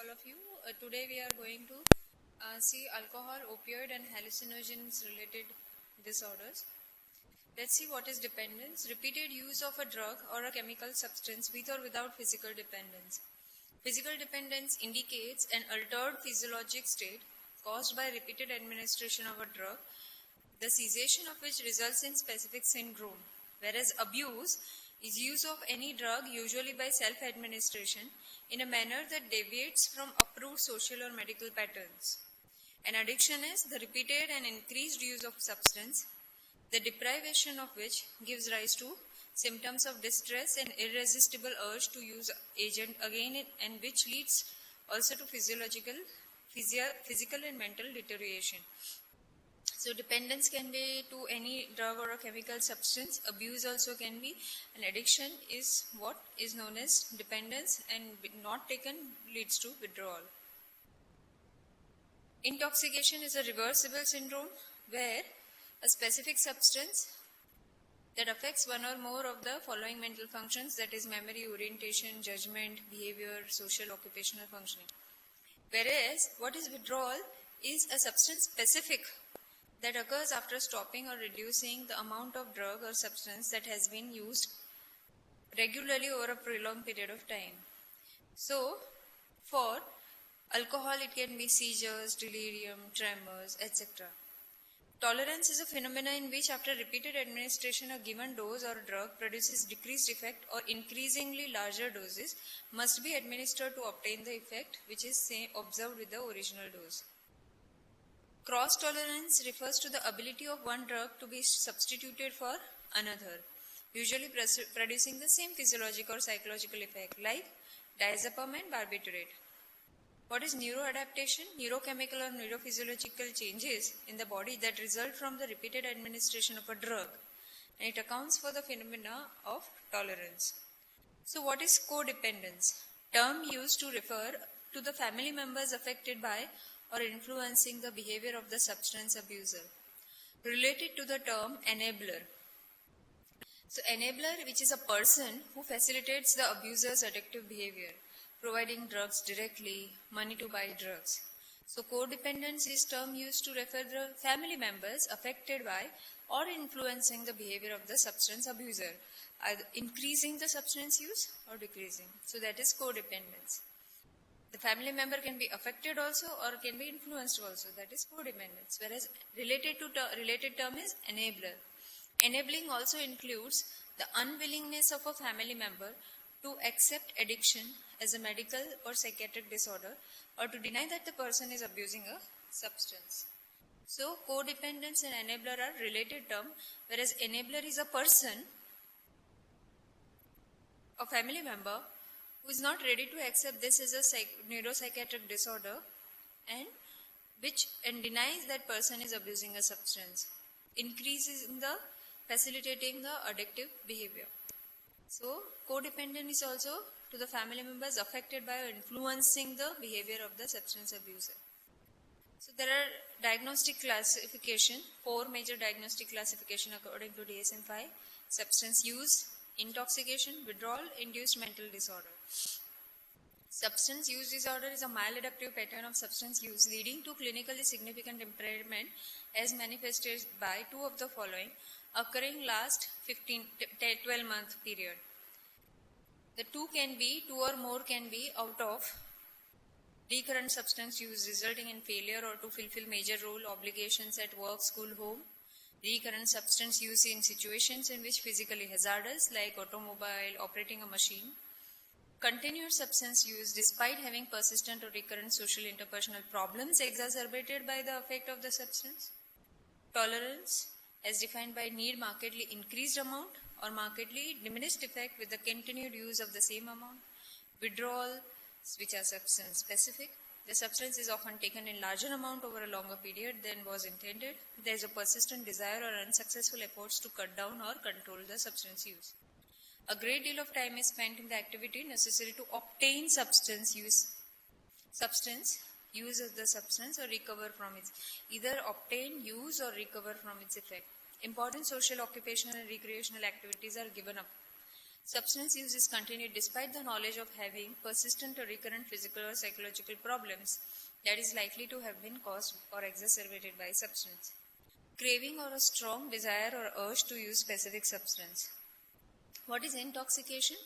all of you. Today we are going to see alcohol, opioid and hallucinogens related disorders. Let's see what is dependence. Repeated use of a drug or a chemical substance with or without physical dependence. Physical dependence indicates an altered physiologic state caused by repeated administration of a drug, the cessation of which results in specific syndrome, whereas abuse is use of any drug, usually by self-administration, in a manner that deviates from approved social or medical patterns. An addiction is the repeated and increased use of substance, the deprivation of which gives rise to symptoms of distress and irresistible urge to use agent again, and which leads also to physical and mental deterioration. So dependence can be to any drug or a chemical substance. Abuse also can be. An addiction is what is known as dependence, and not taken leads to withdrawal. Intoxication is a reversible syndrome where a specific substance that affects one or more of the following mental functions, that is memory, orientation, judgment, behavior, social, occupational functioning. Whereas what is withdrawal is a substance specific that occurs after stopping or reducing the amount of drug or substance that has been used regularly over a prolonged period of time. So, for alcohol, it can be seizures, delirium, tremors, etc. Tolerance is a phenomenon in which after repeated administration a given dose or drug produces decreased effect, or increasingly larger doses must be administered to obtain the effect which is observed with the original dose. Cross tolerance refers to the ability of one drug to be substituted for another, usually producing the same physiological or psychological effect, like diazepam and barbiturate. What is neuroadaptation? Neurochemical or neurophysiological changes in the body that result from the repeated administration of a drug, and it accounts for the phenomena of tolerance. So what is codependence? Term used to refer to the family members affected by or influencing the behavior of the substance abuser. Related to the term enabler. So enabler, which is a person who facilitates the abuser's addictive behavior, providing drugs directly, money to buy drugs. So codependence is term used to refer the family members affected by or influencing the behavior of the substance abuser, either increasing the substance use or decreasing. So that is codependence. The family member can be affected also or can be influenced also. That is codependence. Whereas related term is enabler. Enabling also includes the unwillingness of a family member to accept addiction as a medical or psychiatric disorder, or to deny that the person is abusing a substance. So codependence and enabler are related term, whereas enabler is a person, a family member, who is not ready to accept this as a neuropsychiatric disorder and denies that person is abusing a substance, facilitating the addictive behavior. So codependent is also to the family members affected by or influencing the behavior of the substance abuser. So there are diagnostic classification, 4 major diagnostic classification according to DSM-5: substance use, intoxication, withdrawal, induced mental disorder. Substance use disorder is a maladaptive pattern of substance use leading to clinically significant impairment as manifested by 2 of the following, occurring last 12-month period. The 2 or more can be out of recurrent substance use resulting in failure or to fulfill major role obligations at work, school, home. Recurrent substance use in situations in which physically hazardous, like automobile, operating a machine. Continuous substance use despite having persistent or recurrent social interpersonal problems exacerbated by the effect of the substance. Tolerance, as defined by need markedly increased amount or markedly diminished effect with the continued use of the same amount. Withdrawal, which are substance specific. The substance is often taken in larger amount over a longer period than was intended. There is a persistent desire or unsuccessful efforts to cut down or control the substance use. A great deal of time is spent in the activity necessary to obtain substance use of the substance or recover from its, either obtain, use or recover from its effect. Important social, occupational and recreational activities are given up. Substance use is continued despite the knowledge of having persistent or recurrent physical or psychological problems that is likely to have been caused or exacerbated by substance. Craving or a strong desire or urge to use specific substance. What is intoxication?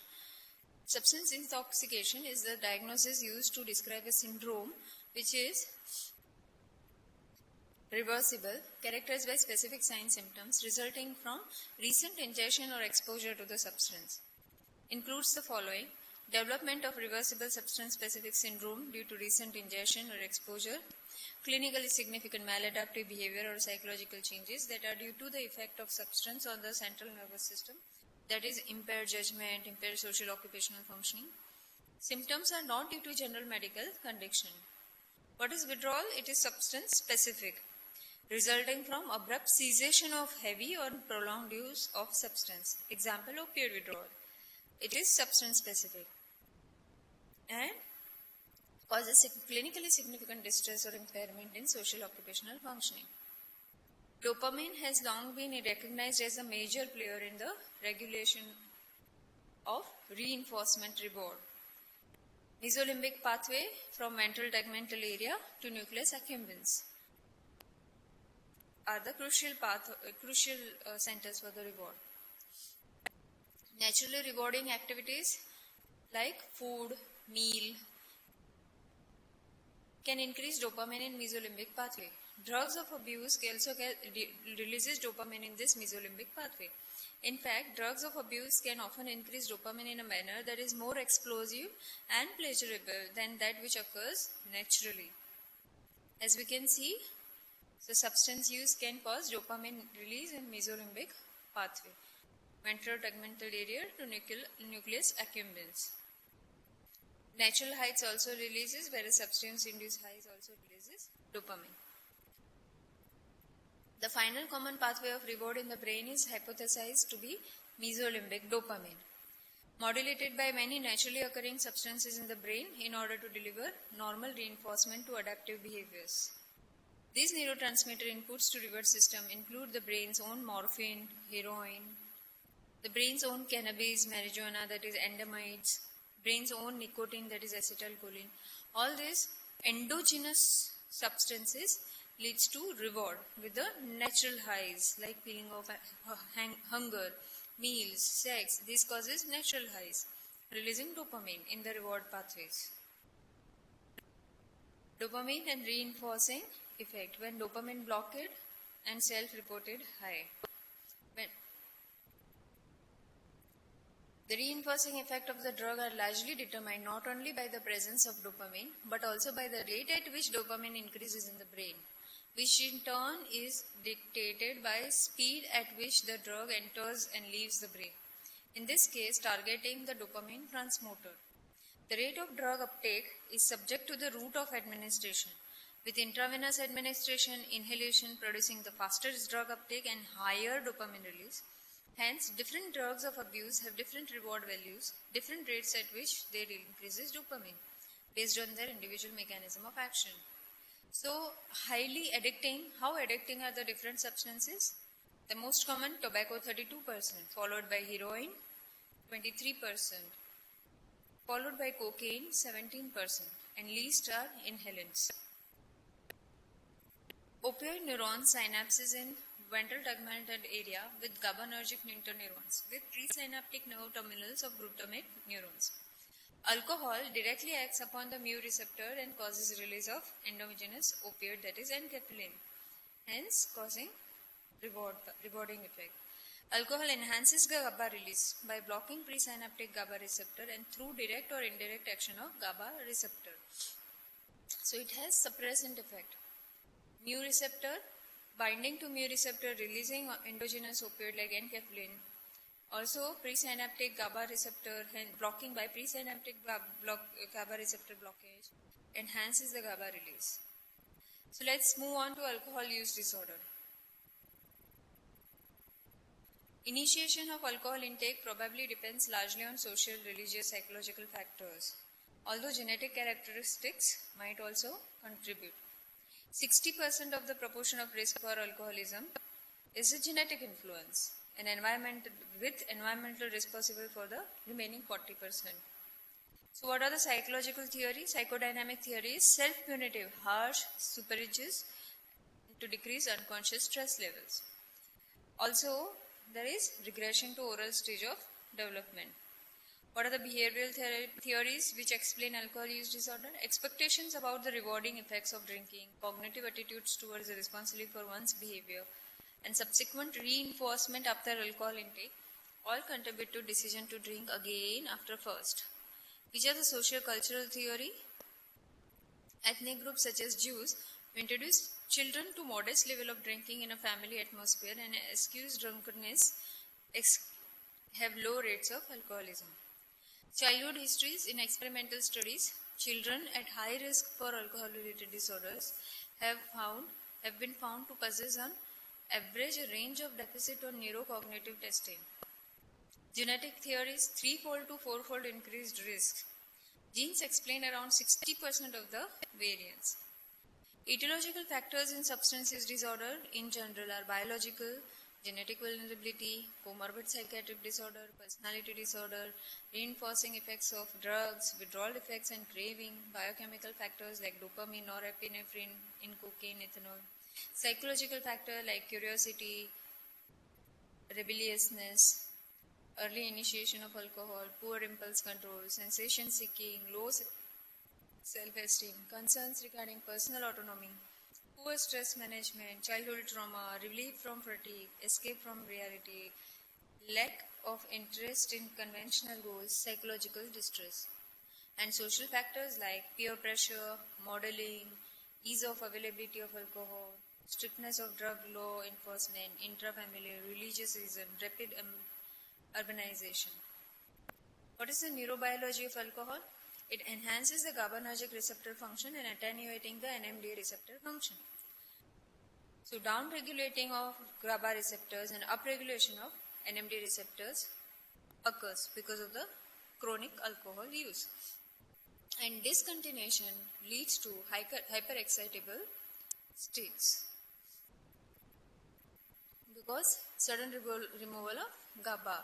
Substance intoxication is the diagnosis used to describe a syndrome which is reversible, characterized by specific signs symptoms resulting from recent ingestion or exposure to the substance. Includes the following: development of reversible substance specific syndrome due to recent ingestion or exposure, clinically significant maladaptive behavior or psychological changes that are due to the effect of substance on the central nervous system, that is impaired judgment, impaired social occupational functioning. Symptoms are not due to general medical condition. What is withdrawal? It is substance specific, resulting from abrupt cessation of heavy or prolonged use of substance. Example, opioid withdrawal. It is substance specific and causes clinically significant distress or impairment in social occupational functioning. Dopamine has long been recognized as a major player in the regulation of reinforcement reward. Mesolimbic pathway from ventral tegmental area to nucleus accumbens are the crucial centers for the reward. Naturally rewarding activities like food, meal can increase dopamine in mesolimbic pathway. Drugs of abuse also releases dopamine in this mesolimbic pathway. In fact, drugs of abuse can often increase dopamine in a manner that is more explosive and pleasurable than that which occurs naturally. As we can see, the substance use can cause dopamine release in mesolimbic pathway, ventral tegmental area to nucleus accumbens. Natural highs also releases, whereas substance-induced highs also releases dopamine. The final common pathway of reward in the brain is hypothesized to be mesolimbic dopamine, modulated by many naturally occurring substances in the brain in order to deliver normal reinforcement to adaptive behaviors. These neurotransmitter inputs to reward system include the brain's own morphine, heroin, the brain's own cannabis, marijuana, that is endorphins, brain's own nicotine, that is acetylcholine. All these endogenous substances leads to reward with the natural highs like feeling of hunger, meals, sex. This causes natural highs, releasing dopamine in the reward pathways. Dopamine and reinforcing effect when dopamine blockade and self-reported high. When the reinforcing effect of the drug are largely determined not only by the presence of dopamine but also by the rate at which dopamine increases in the brain, which in turn is dictated by speed at which the drug enters and leaves the brain. In this case, targeting the dopamine transporter. The rate of drug uptake is subject to the route of administration, with intravenous administration, inhalation producing the fastest drug uptake and higher dopamine release. Hence, different drugs of abuse have different reward values, different rates at which they increases dopamine based on their individual mechanism of action. So, highly addicting. How addicting are the different substances? The most common, tobacco 32%, followed by heroin 23%, followed by cocaine 17%, and least are inhalants. Opioid neuron synapses in ventral tegmental area with GABAergic interneurons with presynaptic nerve terminals of glutamate neurons. Alcohol directly acts upon the mu receptor and causes release of endogenous opioid, that is enkephalin, hence causing rewarding effect. Alcohol enhances GABA release by blocking presynaptic GABA receptor and through direct or indirect action of GABA receptor. So it has suppressant effect. Mu receptor binding to mu receptor, releasing endogenous opioid like enkephalin. Also presynaptic GABA receptor blocking by presynaptic GABA receptor blockage enhances the GABA release. So let's move on to alcohol use disorder. Initiation of alcohol intake probably depends largely on social, religious, psychological factors, although genetic characteristics might also contribute. 60% of the proportion of risk for alcoholism is a genetic influence. and environmental risk possible for the remaining 40%. So what are the psychological theories? Psychodynamic theory is self-punitive, harsh superages to decrease unconscious stress levels. Also, there is regression to oral stage of development. What are the behavioral theories which explain alcohol use disorder? Expectations about the rewarding effects of drinking, cognitive attitudes towards the responsibility for one's behavior, and subsequent reinforcement after alcohol intake all contribute to decision to drink again after first. Which are the socio-cultural theory? Ethnic groups such as Jews introduce children to modest level of drinking in a family atmosphere and excuse drunkenness have low rates of alcoholism. Childhood histories in experimental studies, children at high risk for alcohol-related disorders have been found to possess on average a range of deficit on neurocognitive testing. Genetic theories, threefold to fourfold increased risk. Genes explain around 60% of the variance. Etiological factors in substance use disorder in general are biological, genetic vulnerability, comorbid psychiatric disorder, personality disorder, reinforcing effects of drugs, withdrawal effects and craving, biochemical factors like dopamine, norepinephrine in cocaine, ethanol, psychological factors like curiosity, rebelliousness, early initiation of alcohol, poor impulse control, sensation seeking, low self-esteem, concerns regarding personal autonomy, poor stress management, childhood trauma, relief from fatigue, escape from reality, lack of interest in conventional goals, psychological distress, and social factors like peer pressure, modeling, ease of availability of alcohol, strictness of drug law enforcement, intrafamilial, religious-ism, rapid urbanization. What is the neurobiology of alcohol? It enhances the GABAergic receptor function and attenuating the NMDA receptor function. So down-regulating of GABA receptors and upregulation of NMDA receptors occurs because of the chronic alcohol use. And discontinuation leads to hyperexcitable states because sudden removal of GABA.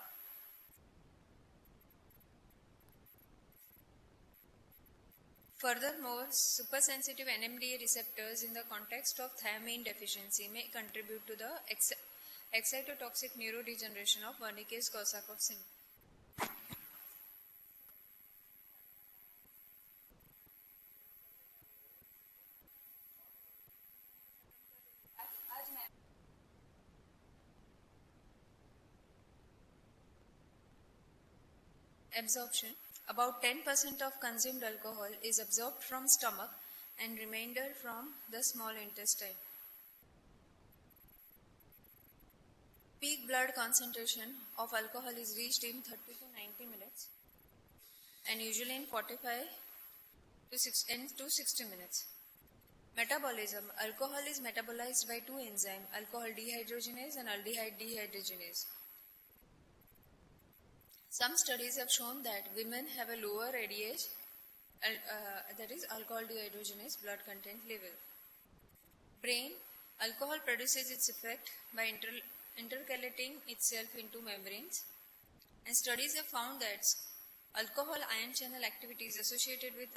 Furthermore, supersensitive NMDA receptors in the context of thiamine deficiency may contribute to the excitotoxic neurodegeneration of Wernicke's-Korsakoff syndrome. Absorption. About 10% of consumed alcohol is absorbed from stomach and remainder from the small intestine. Peak blood concentration of alcohol is reached in 30 to 90 minutes and usually in 45 to 60 minutes. Metabolism. Alcohol is metabolized by two enzymes, alcohol dehydrogenase and aldehyde dehydrogenase. Some studies have shown that women have a lower ADH, that is alcohol dehydrogenase blood content level. Brain. Alcohol produces its effect by intercalating itself into membranes, and studies have found that alcohol ion channel activity is associated with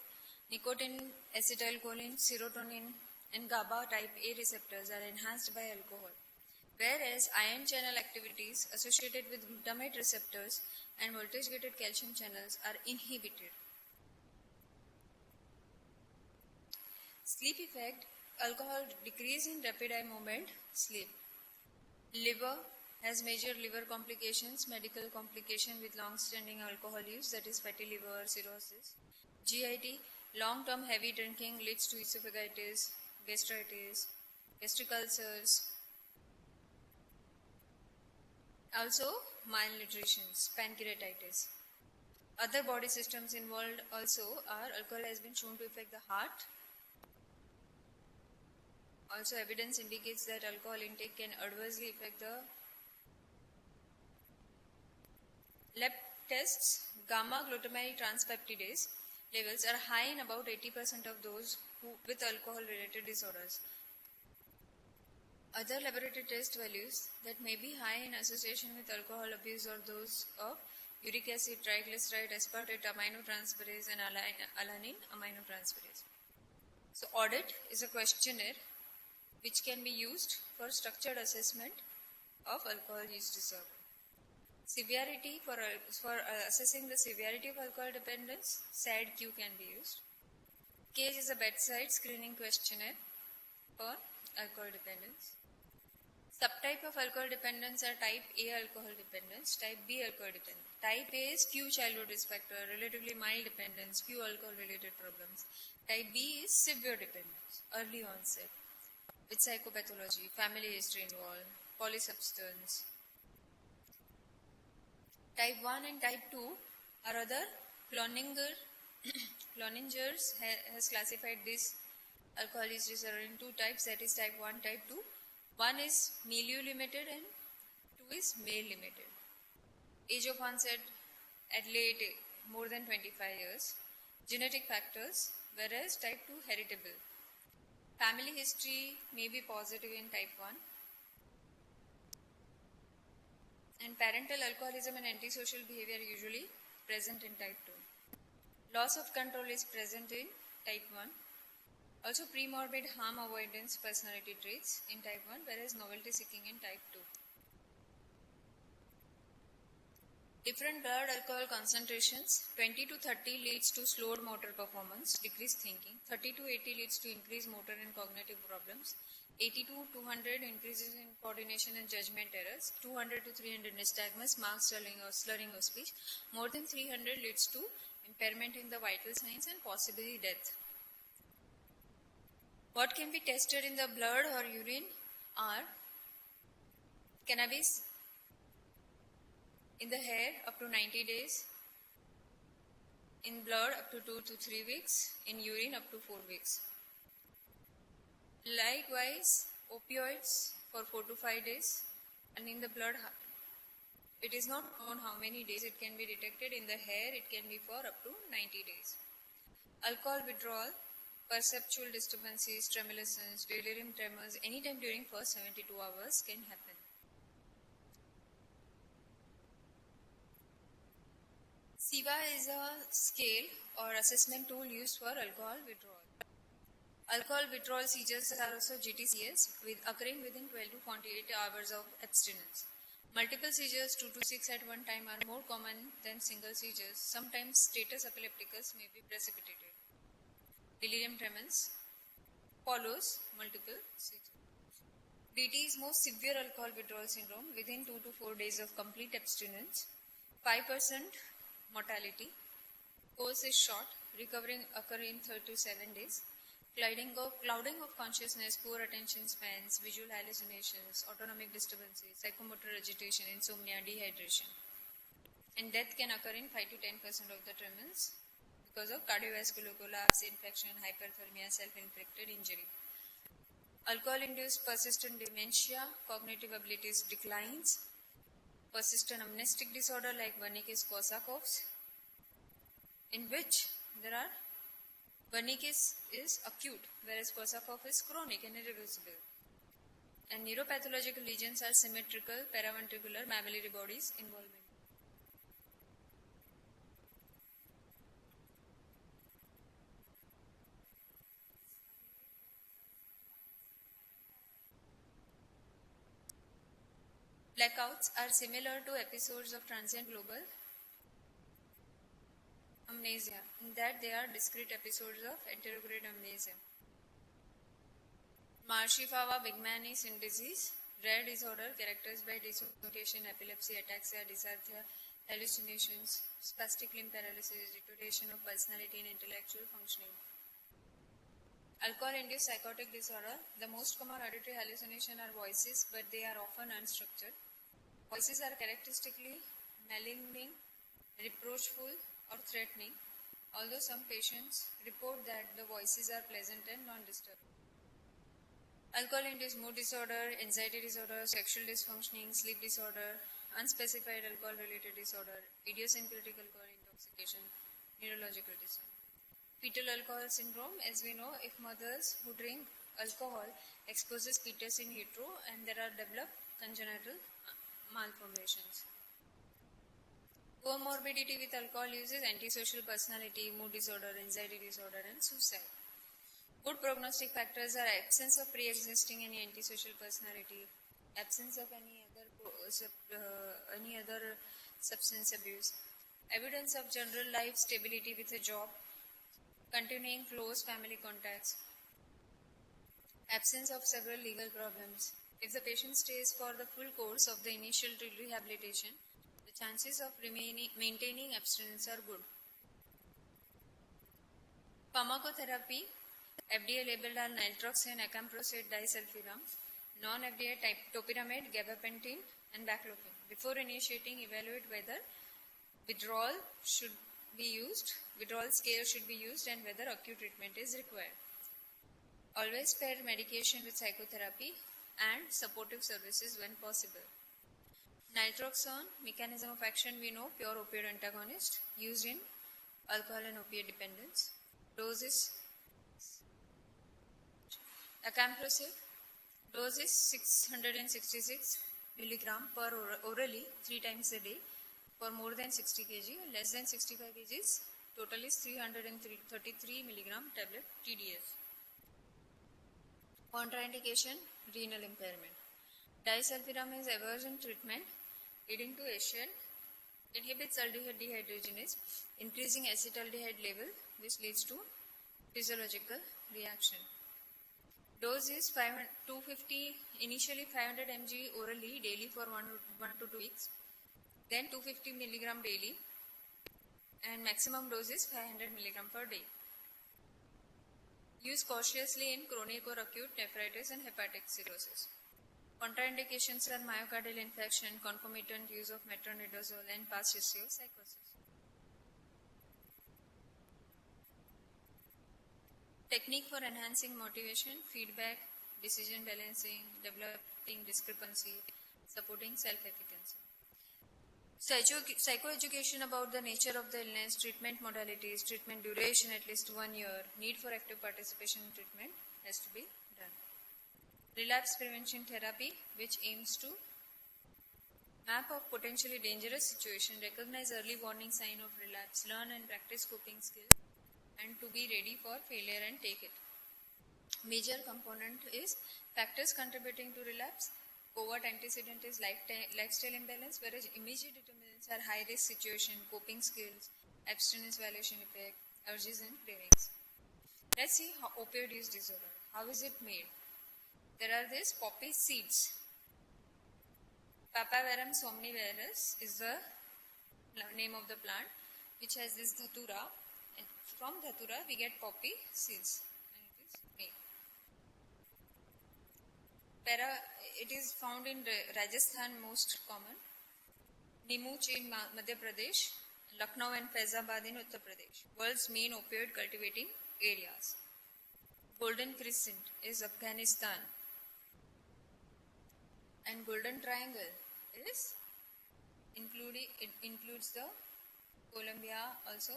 nicotine, acetylcholine, serotonin and GABA type A receptors are enhanced by alcohol, whereas ion channel activities associated with glutamate receptors and voltage-gated calcium channels are inhibited. Sleep effect. Alcohol decrease in rapid eye movement, sleep. Liver has major liver complications, medical complication with long-standing alcohol use, that is fatty liver cirrhosis. GIT, long-term heavy drinking leads to esophagitis, gastritis, gastric ulcers. Also, malnutrition, pancreatitis. Other body systems involved also are alcohol has been shown to affect the heart. Also, evidence indicates that alcohol intake can adversely affect the lab tests. Gamma glutamate transpeptidase levels are high in about 80% of those with alcohol-related disorders. Other laboratory test values that may be high in association with alcohol abuse are those of uric acid, triglyceride, aspartate aminotransferase, and alanine aminotransferase. So audit is a questionnaire which can be used for structured assessment of alcohol use disorder. Severity for assessing the severity of alcohol dependence, SAD-Q can be used. CAGE is a bedside screening questionnaire for alcohol dependence. Subtype of alcohol dependence are type A alcohol dependence, type B alcohol dependence. Type A is few childhood risk factor, relatively mild dependence, few alcohol related problems. Type B is severe dependence, early onset, with psychopathology, family history involved, polysubstance. Type 1 and type 2 are other. Cloningers has classified this alcohol use disorder in two types, that is type 1, type 2. One is milieu limited and two is male limited. Age of onset at late, more than 25 years. Genetic factors, whereas type 2 heritable. Family history may be positive in type 1. And parental alcoholism and antisocial behavior usually present in type 2. Loss of control is present in type 1. Also premorbid harm avoidance personality traits in type 1, whereas novelty seeking in type 2. Different blood alcohol concentrations, 20 to 30 leads to slowed motor performance, decreased thinking. 30 to 80 leads to increased motor and cognitive problems. 80 to 200 increases in coordination and judgment errors. 200 to 300 nystagmus, marked slurring of speech. More than 300 leads to impairment in the vital signs and possibly death. What can be tested in the blood or urine are cannabis in the hair up to 90 days, in blood up to 2 to 3 weeks, in urine up to 4 weeks. Likewise, opioids for 4 to 5 days, and in the blood, it is not known how many days it can be detected. In the hair, it can be for up to 90 days. Alcohol withdrawal, perceptual disturbances, tremulousness, delirium tremors, anytime during first 72 hours can happen. SIVA is a scale or assessment tool used for alcohol withdrawal. Alcohol withdrawal seizures are also GTCS, occurring within 12 to 48 hours of abstinence. Multiple seizures, 2 to 6 at one time, are more common than single seizures. Sometimes status epilepticus may be precipitated. Delirium tremens follows multiple seizures. DT is most severe alcohol withdrawal syndrome within 2 to 4 days of complete abstinence. 5% mortality. Course is short. Recovering occur in 3 to 7 days. Clouding of consciousness, poor attention spans, visual hallucinations, autonomic disturbances, psychomotor agitation, insomnia, dehydration. And death can occur in 5 to 10% of the tremens because of cardiovascular collapse, infection, hyperthermia, self-inflicted injury. Alcohol-induced persistent dementia, cognitive abilities declines, persistent amnestic disorder like Wernicke's-Korsakoff's, in which there are Wernicke's is acute, whereas Korsakoff is chronic and irreversible. And neuropathological lesions are symmetrical, paraventricular, mammillary bodies involvement. Blackouts are similar to episodes of transient global amnesia, in that they are discrete episodes of anterograde amnesia. Marshifava-Bigmani disease, rare disorder characterized by disorientation, epilepsy, ataxia, dysarthria, hallucinations, spastic limb paralysis, deterioration of personality and intellectual functioning. Alcohol-induced psychotic disorder, the most common auditory hallucination are voices, but they are often unstructured. Voices are characteristically maligning, reproachful, or threatening, although some patients report that the voices are pleasant and non-disturbing. Alcohol-induced mood disorder, anxiety disorder, sexual dysfunctioning, sleep disorder, unspecified alcohol-related disorder, idiosyncratic alcohol intoxication, neurological disorder. Fetal alcohol syndrome, as we know, if mothers who drink alcohol exposes fetus in utero and there are developed congenital malformations. Comorbidity with alcohol use is antisocial personality, mood disorder, anxiety disorder, and suicide. Good prognostic factors are absence of pre-existing any antisocial personality, absence of any other substance abuse, evidence of general life stability with a job, continuing close family contacts, absence of several legal problems. If the patient stays for the full course of the initial rehabilitation, the chances of maintaining abstinence are good. Pharmacotherapy, FDA labeled are naltrexone, acamprosate, disulfiram, non-FDA topiramate, gabapentin, and baclofen. Before initiating, evaluate whether withdrawal scale should be used and whether acute treatment is required. Always pair medication with psychotherapy and supportive services when possible. Naltrexone, mechanism of action we know, pure opioid antagonist, used in alcohol and opiate dependence. Dose is acamprosate, dose is 666 milligram per orally 3 times a day for more than 60 kg, less than 65 kg, total is 333 milligram tablet TDS. Contraindication, renal impairment. Disulfiram is aversion treatment leading to ASHL, inhibits aldehyde dehydrogenase, increasing acetaldehyde level, which leads to physiological reaction. Dose is 250, initially 500 mg orally daily for 1 to 2 weeks, then 250 milligram daily, and maximum dose is 500 milligram per day. Use cautiously in chronic or acute nephritis and hepatic cirrhosis. Contraindications are myocardial infarction, concomitant use of metronidazole, and past history of psychosis. Technique for enhancing motivation, feedback, decision balancing, developing discrepancy, supporting self-efficacy. Psychoeducation about the nature of the illness, treatment modalities, treatment duration at least 1 year, need for active participation in treatment has to be done. Relapse prevention therapy, which aims to map of potentially dangerous situation, recognize early warning sign of relapse, learn and practice coping skills, and to be ready for failure and take it. Major component is factors contributing to relapse. Covert antecedent is lifestyle imbalance, whereas immediate determinants are high risk situation, coping skills, abstinence violation effect, urges and cravings. Let's see how opioid use disorder. How is it made? There are these poppy seeds. Papaverum somniferus is the name of the plant, which has this dhatura, and from dhatura we get poppy seeds, and it is made. It is found in Rajasthan, most common, Neemuch in Madhya Pradesh, Lucknow and Faizabad in Uttar Pradesh, world's main opioid cultivating areas. Golden Crescent is Afghanistan, and Golden Triangle is it includes the Colombia also.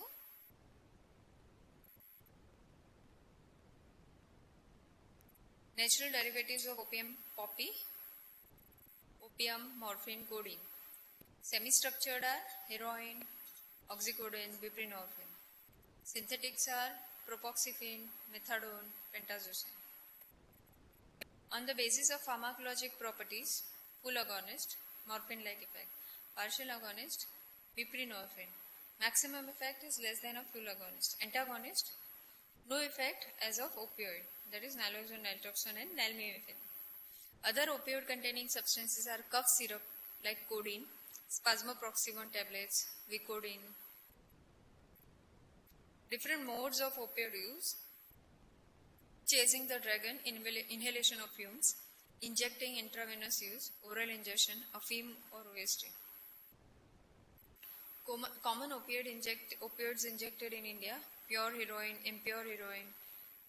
Natural derivatives of opium: poppy, opium, morphine, codeine. Semi-structured are heroin, oxycodone, buprenorphine. Synthetics are propoxyphene, methadone, pentazocine. On the basis of pharmacologic properties: full agonist, morphine-like effect; partial agonist, buprenorphine. Maximum effect is less than a full agonist. Antagonist, no effect as of opioid, that is naloxone, naltrexone, and nalmefene. Other opioid-containing substances are cough syrup like codeine, spasmoproximone tablets, Vicodin. Different modes of opioid use: chasing the dragon, inhalation of fumes; injecting, intravenous use; oral ingestion, afim or OST. Common opioids injected in India: pure heroin, impure heroin,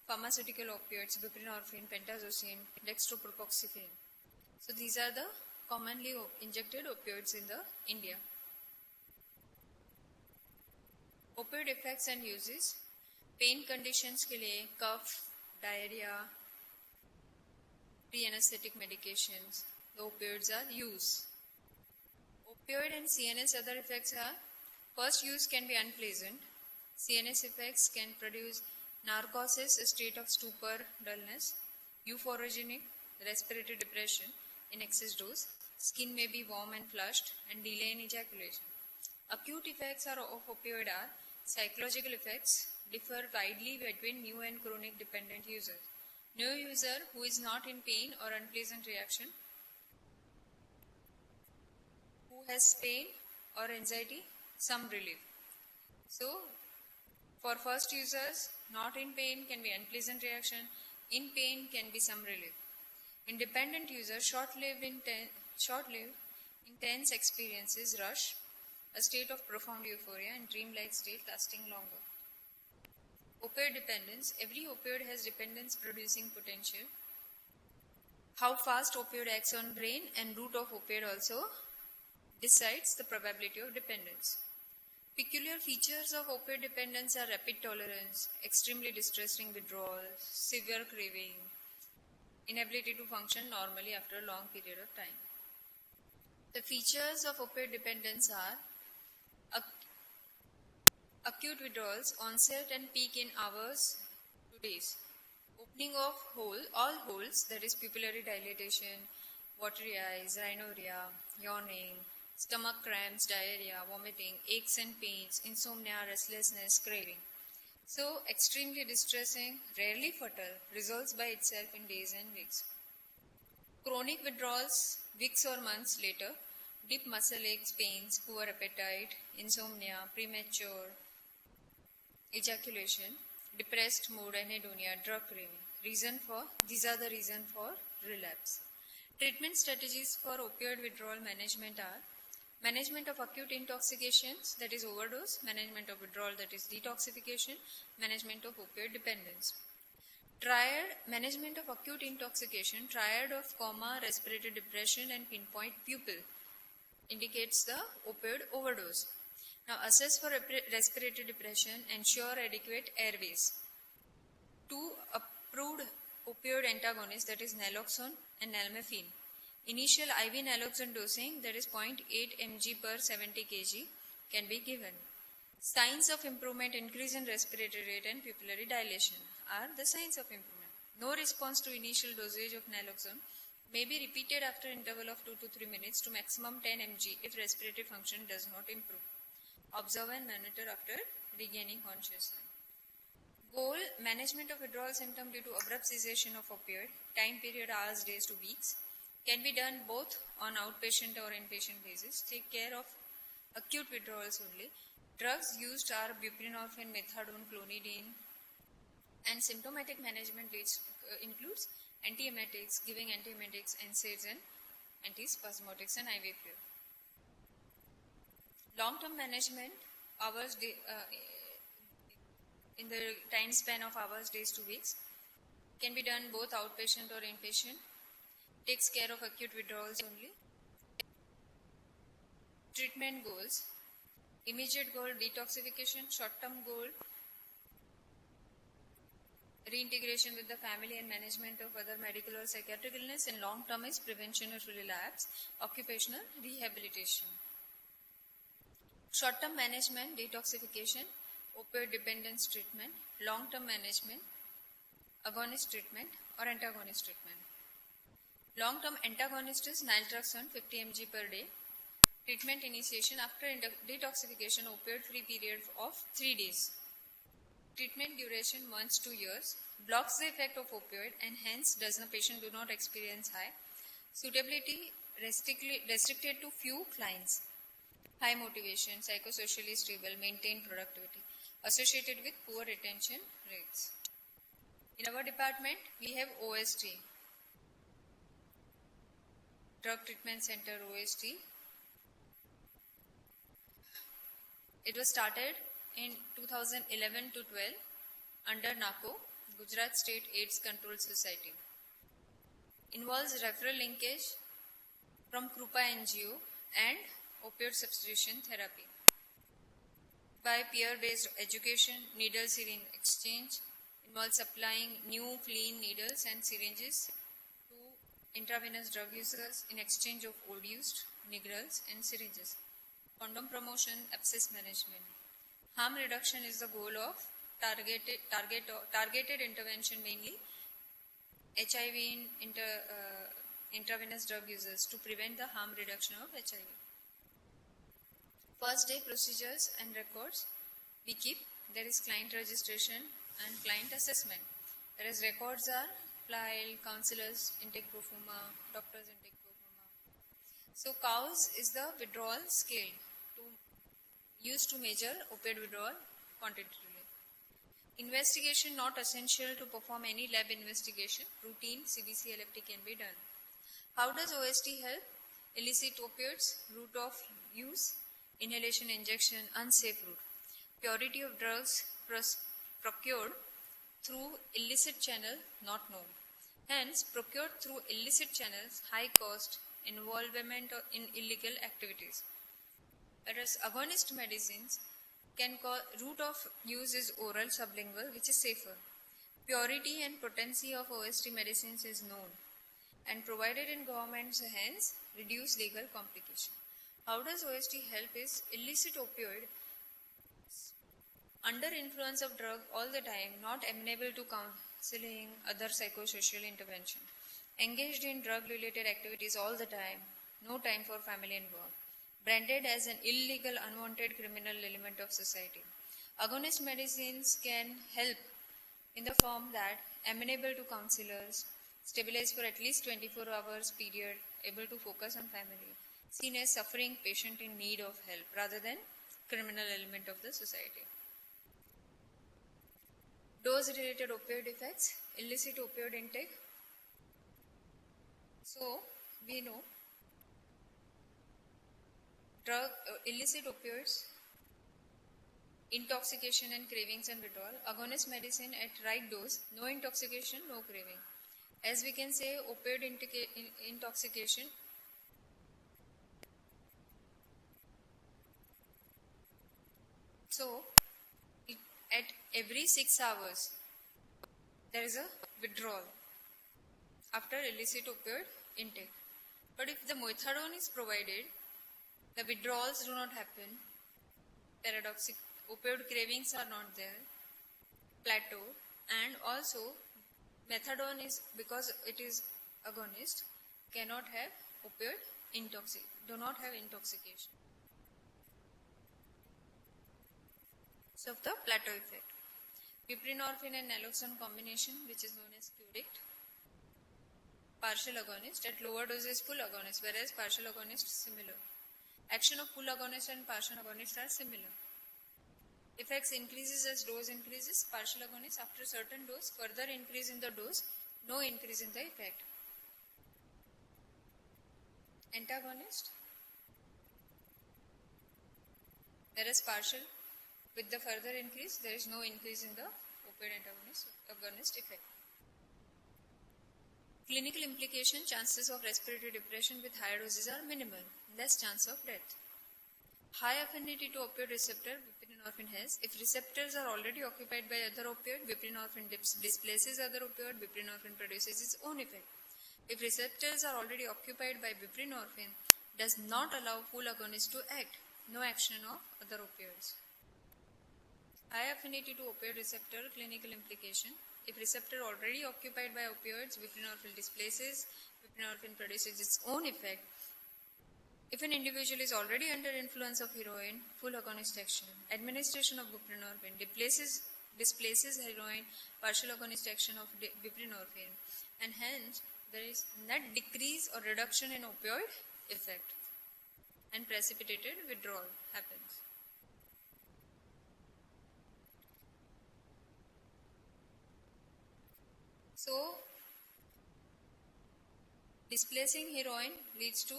pharmaceutical opioids, buprenorphine, pentazocine, dextropropoxyphene. So these are the commonly injected opioids in the India. Opioid effects and uses: pain conditions के लिए cough, diarrhea, pre-anesthetic medications, the opioids are used. Opioid and CNS other effects are: first use can be unpleasant. CNS effects can produce narcosis, a state of stupor, dullness, euphorogenic, respiratory depression in excess dose. Skin may be warm and flushed, and delay in ejaculation. Acute effects of opioid are: psychological effects differ widely between new and chronic dependent users. New user who is not in pain or unpleasant reaction, who has pain or anxiety, some relief. So, for first users, not in pain can be unpleasant reaction, in pain can be some relief. In dependent users, short-lived, intense experiences, rush, a state of profound euphoria and dreamlike state lasting longer. Opioid dependence. Every opioid has dependence producing potential. How fast opioid acts on brain and route of opioid also decides the probability of dependence. Peculiar features of opioid dependence are rapid tolerance, extremely distressing withdrawal, severe craving, inability to function normally after a long period of time. The features of opioid dependence are acute withdrawals, onset and peak in hours to days. Opening of all holes, that is pupillary dilatation, watery eyes, rhinorrhea, yawning, stomach cramps, diarrhea, vomiting, aches and pains, insomnia, restlessness, craving. So, extremely distressing, rarely fatal, resolves by itself in days and weeks. Chronic withdrawals, weeks or months later, deep muscle aches, pains, poor appetite, insomnia, premature ejaculation, depressed mood, anhedonia, drug craving. These are the reasons for relapse. Treatment strategies for opioid withdrawal management are: management of acute intoxications, that is overdose; management of withdrawal, that is detoxification; management of opioid dependence. Triad, management of acute intoxication, triad of coma, respiratory depression and pinpoint pupil indicates the opioid overdose. Now assess for respiratory depression, ensure adequate airways. Two approved opioid antagonists, that is naloxone and nalmefene. Initial IV naloxone dosing, that is 0.8 mg per 70 kg, can be given. Signs of improvement: increase in respiratory rate and pupillary dilation are the signs of improvement. No response to initial dosage of naloxone may be repeated after interval of 2 to 3 minutes to maximum 10 mg if respiratory function does not improve. Observe and monitor after regaining consciousness. Goal: management of withdrawal symptom due to abrupt cessation of opioid. Time period: hours, days to weeks. Can be done both on outpatient or inpatient basis. Take care of acute withdrawals only. Drugs used are buprenorphine, methadone, clonidine, and symptomatic management includes antiemetics, giving antiemetics, NSAIDs and antispasmodics and IV fluid. Long-term management, in the time span of hours, days to weeks, can be done both outpatient or inpatient. Takes care of acute withdrawals only. Treatment goals: immediate goal, detoxification; short-term goal, reintegration with the family and management of other medical or psychiatric illness; and long-term is prevention of relapse, occupational rehabilitation. Short-term management, detoxification, opioid dependence treatment; long-term management, agonist treatment or antagonist treatment. Long-term antagonist is naltrexone 50 mg per day. Treatment initiation after detoxification, opioid-free period of 3 days. Treatment duration months to years. Blocks the effect of opioid and hence the patient do not experience high. Suitability restricted to few clients. High motivation, psychosocially stable, maintained productivity, associated with poor retention rates. In our department, we have OST, Drug Treatment Center, OST. It was started in 2011 to 12 under NACO, Gujarat State AIDS Control Society. Involves referral linkage from Krupa NGO and opioid substitution therapy. By peer-based education, needle syringe exchange, involves supplying new clean needles and syringes to intravenous drug users in exchange of ODs, Nigrals and syringes. Condom promotion, abscess management. Harm reduction is the goal of targeted intervention, mainly HIV in intravenous drug users, to prevent the harm reduction of HIV. First day procedures and records we keep. There is client registration and client assessment. Whereas records are file, counselors intake pro forma, doctors intake pro forma. So COWS is the withdrawal scale used to measure opioid withdrawal quantitatively. Investigation not essential to perform any lab investigation. Routine CBC LFT can be done. How does OST help? Illicit opioids, route of use, inhalation, injection, unsafe route. Purity of drugs procured through illicit channel not known. Hence, procured through illicit channels, high cost, involvement in illegal activities. Whereas agonist medicines can cause route of use is oral sublingual, which is safer. Purity and potency of OST medicines is known and provided in government's hands, reduce legal complication. How does OST help is illicit opioid under influence of drug all the time, not amenable to counseling, other psychosocial intervention. Engaged in drug-related activities all the time, no time for family involved. Branded as an illegal, unwanted criminal element of society. Agonist medicines can help in the form that amenable to counselors, stabilized for at least 24 hours period, able to focus on family, seen as suffering patient in need of help rather than criminal element of the society. Dose-related opioid effects, illicit opioid intake. So, we know illicit opioids, intoxication and cravings and withdrawal. Agonist medicine at right dose, no intoxication, no craving. As we can say, opioid intoxication so at every 6 hours there is a withdrawal after illicit opioid intake. But if the methadone is provided, the withdrawals do not happen, paradoxic opioid cravings are not there, plateau, and also methadone is, because it is agonist, cannot have opioid do not have intoxication. So the plateau effect. Buprenorphine and naloxone combination, which is known as Curdict. Partial agonist, at lower doses full agonist, whereas partial agonist similar. Action of full agonist and partial agonist are similar. Effects increases as dose increases. Partial agonist after certain dose, further increase in the dose, no increase in the effect. Antagonist, whereas partial, with the further increase, there is no increase in the opioid agonist effect. Clinical implication, chances of respiratory depression with higher doses are minimal, less chance of death. High affinity to opioid receptor, buprenorphine has. If receptors are already occupied by other opioid, buprenorphine displaces other opioid, buprenorphine produces its own effect. If receptors are already occupied by buprenorphine, does not allow full agonist to act, no action of other opioids. High affinity to opioid receptor, clinical implication. If receptor already occupied by opioids, buprenorphine displaces, buprenorphine produces its own effect. If an individual is already under influence of heroin, full agonist action. Administration of buprenorphine displaces heroin, partial agonist action of buprenorphine, and hence there is net decrease or reduction in opioid effect, and precipitated withdrawal happens. So, displacing heroin leads to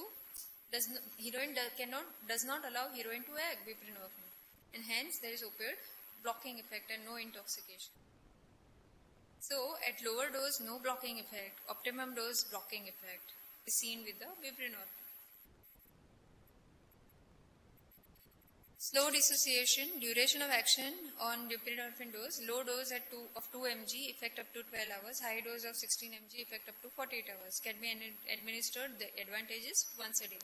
does not allow heroin to act, buprenorphine, and hence there is opioid blocking effect and no intoxication. So, at lower dose, no blocking effect, optimum dose blocking effect is seen with the buprenorphine. Slow dissociation, duration of action on buprenorphine dose, low dose of 2 mg, effect up to 12 hours, high dose of 16 mg, effect up to 48 hours. Can be administered, the advantages, once a day.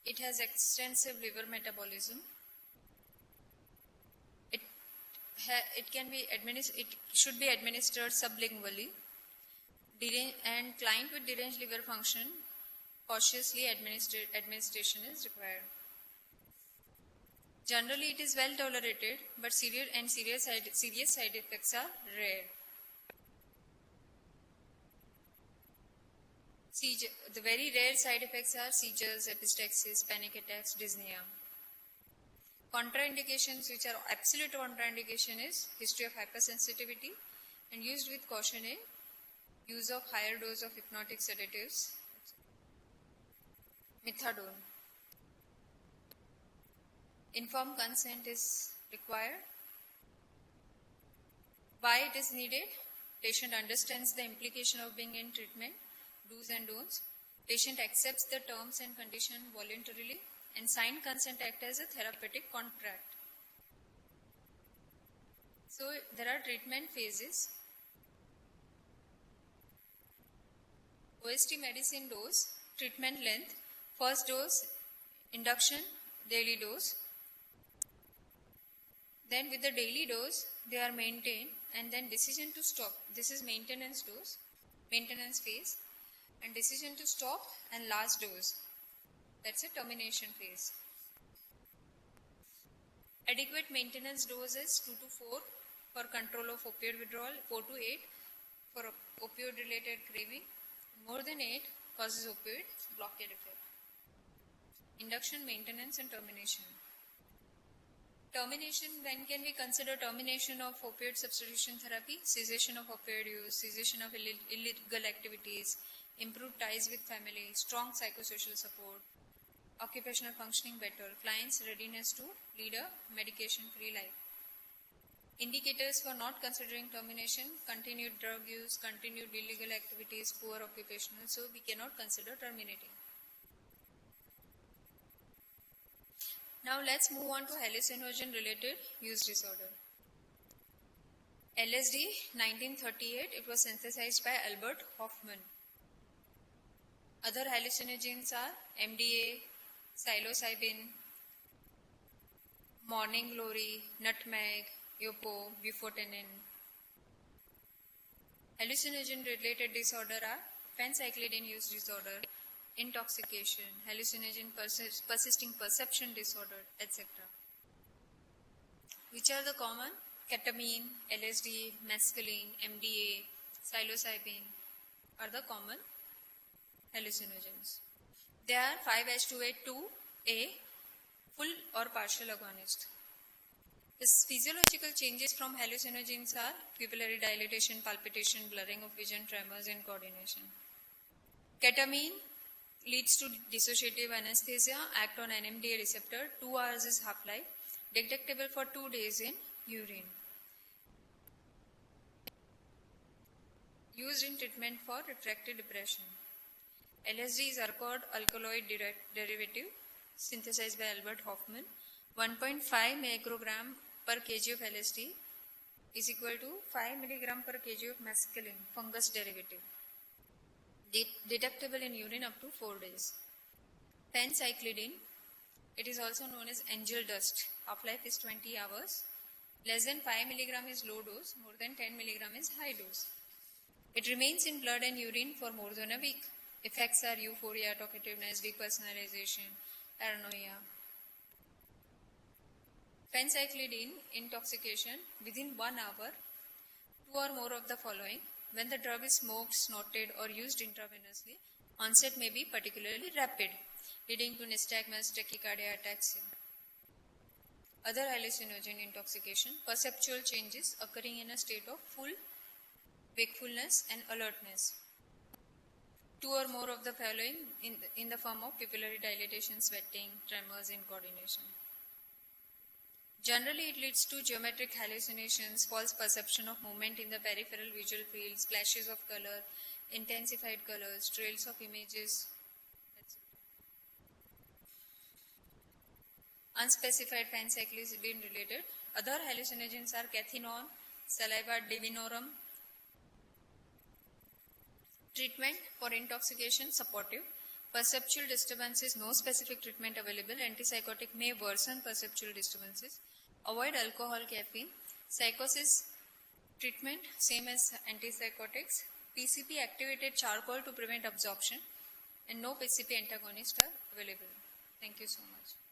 It has extensive liver metabolism. It should be administered sublingually. And client with deranged liver function, cautiously administration is required. Generally, it is well tolerated, but serious side effects are rare. The very rare side effects are seizures, epistaxis, panic attacks, dyspnea. Contraindications, which are absolute contraindication, is history of hypersensitivity and used with caution in use of higher dose of hypnotic sedatives. Methadone. Informed consent is required. Why it is needed? Patient understands the implication of being in treatment, do's and don'ts. Patient accepts the terms and conditions voluntarily, and signed consent act as a therapeutic contract. So there are treatment phases. OST medicine dose, treatment length, first dose, induction, daily dose. Then with the daily dose, they are maintained, and then decision to stop. This is maintenance dose, maintenance phase, and decision to stop and last dose. That's a termination phase. Adequate maintenance dose is 2 to 4 for control of opioid withdrawal, 4 to 8 for opioid related craving. More than 8 causes opioid blockade effect. Induction, maintenance and termination. Termination, when can we consider termination of opioid substitution therapy? Cessation of opioid use, cessation of illegal activities, improved ties with family, strong psychosocial support, occupational functioning better, client's readiness to lead a medication-free life. Indicators for not considering termination: continued drug use, continued illegal activities, poor occupational, so we cannot consider terminating. Now let's move on to hallucinogen related use disorder. LSD, 1938, it was synthesized by Albert Hofmann. Other hallucinogens are MDA, psilocybin, morning glory, nutmeg, yopo, bufotenin. Hallucinogen related disorder are phencyclidine use disorder, intoxication, hallucinogen persisting perception disorder, etc. Which are the common? Ketamine, LSD, mescaline, MDA, psilocybin are the common hallucinogens. They are 5-HT2A, full or partial agonist. The physiological changes from hallucinogens are pupillary dilatation, palpitation, blurring of vision, tremors and coordination. Ketamine leads to dissociative anesthesia, act on NMDA receptor, 2 hours is half-life, detectable for 2 days in urine. Used in treatment for refractory depression. LSD is Arcod alkaloid derivative, synthesized by Albert Hofmann. 1.5 microgram per kg of LSD is equal to 5 milligram per kg of mescaline, fungus derivative. Detectable in urine up to 4 days. Phencyclidine, it is also known as angel dust. Half-life is 20 hours. Less than 5 milligram is low dose, more than 10 milligram is high dose. It remains in blood and urine for more than a week. Effects are euphoria, talkativeness, depersonalization, paranoia. Phencyclidine intoxication within 1 hour, 2 or more of the following. When the drug is smoked, snorted or used intravenously, onset may be particularly rapid, leading to nystagmus, tachycardia, ataxia. Other hallucinogen intoxication, perceptual changes occurring in a state of full wakefulness and alertness. 2 or more of the following in the form of pupillary dilatation, sweating, tremors and coordination. Generally, it leads to geometric hallucinations, false perception of movement in the peripheral visual fields, flashes of color, intensified colors, trails of images, etc. Unspecified pancyclism related. Other hallucinogens are cathinone, saliva divinorum. Treatment for intoxication supportive. Perceptual disturbances, no specific treatment available. Antipsychotic may worsen perceptual disturbances. Avoid alcohol, caffeine. Psychosis treatment, same as antipsychotics. PCP activated charcoal to prevent absorption, and no PCP antagonists are available. Thank you so much.